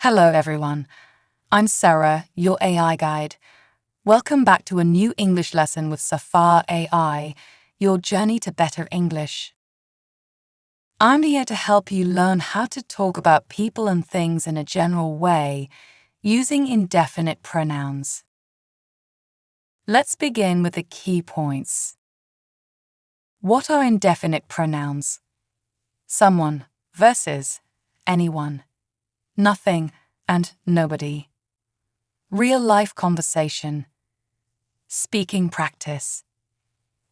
Hello everyone, I'm Sarah, your AI guide. Welcome back to a new English lesson with Safar AI, your journey to better English. I'm here to help you learn how to talk about people and things in a general way, using indefinite pronouns. Let's begin with the key points. What are indefinite pronouns? Someone versus anyone, nothing and nobody. Real-life conversation. Speaking practice.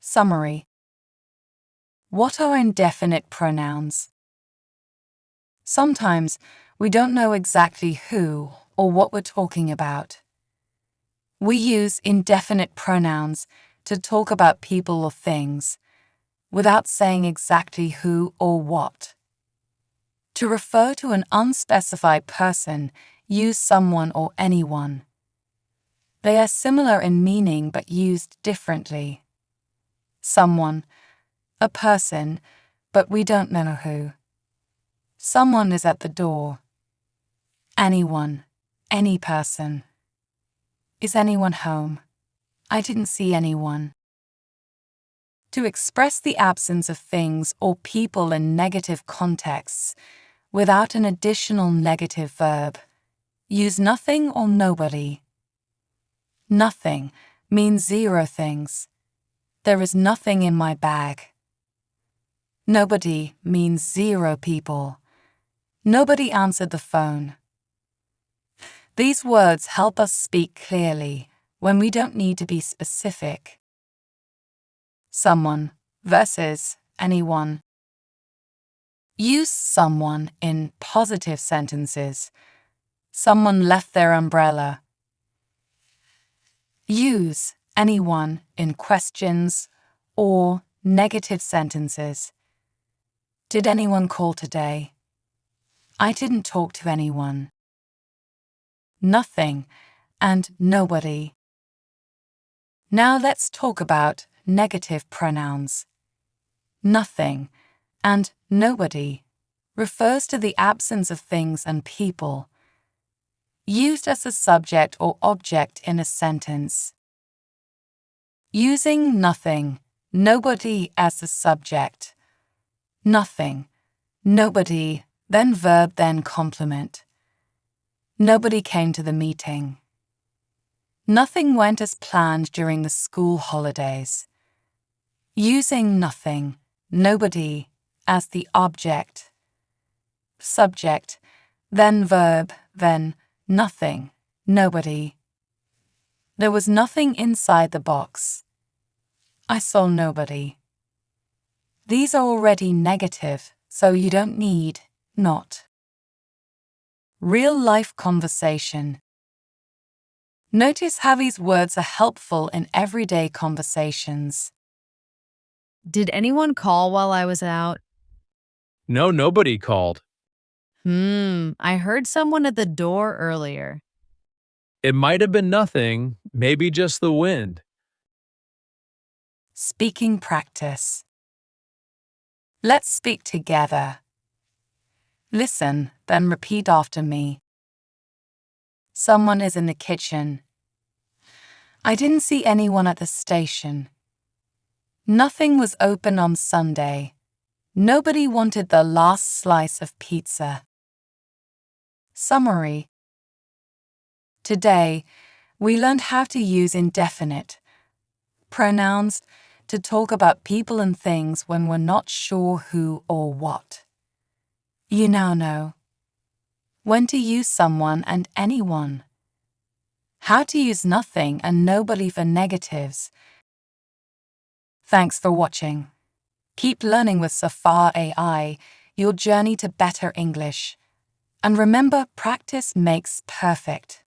Summary. What are indefinite pronouns? Sometimes we don't know exactly who or what we're talking about. We use indefinite pronouns to talk about people or things, without saying exactly who or what. To refer to an unspecified person, use someone or anyone. They are similar in meaning but used differently. Someone, a person, but we don't know who. Someone is at the door. Anyone, any person. Is anyone home? I didn't see anyone. To express the absence of things or people in negative contexts, without an additional negative verb, use nothing or nobody. Nothing means zero things. There is nothing in my bag. Nobody means zero people. Nobody answered the phone. These words help us speak clearly when we don't need to be specific. Someone versus anyone. Use someone in positive sentences. Someone left their umbrella. Use anyone in questions or negative sentences. Did anyone call today? I didn't talk to anyone. Nothing and nobody. Now let's talk about negative pronouns. Nothing and nobody refers to the absence of things and people, used as a subject or object in a sentence. Using nothing, nobody as the subject. Nothing, nobody, then verb, then complement. Nobody came to the meeting. Nothing went as planned during the school holidays. Using nothing, nobody as the object. Subject, then verb, then nothing, nobody. There was nothing inside the box. I saw nobody. These are already negative, so you don't need not. Real-life conversation. Notice how these words are helpful in everyday conversations. Did anyone call while I was out? No, nobody called. I heard someone at the door earlier. It might have been nothing, maybe just the wind. Speaking practice. Let's speak together. Listen, then repeat after me. Someone is in the kitchen. I didn't see anyone at the station. Nothing was open on Sunday. Nobody wanted the last slice of pizza. Summary. Today, we learned how to use indefinite pronouns to talk about people and things when we're not sure who or what. You now know when to use someone and anyone, how to use nothing and nobody for negatives. Thanks for watching. Keep learning with Safar AI, your journey to better English. And remember, practice makes perfect.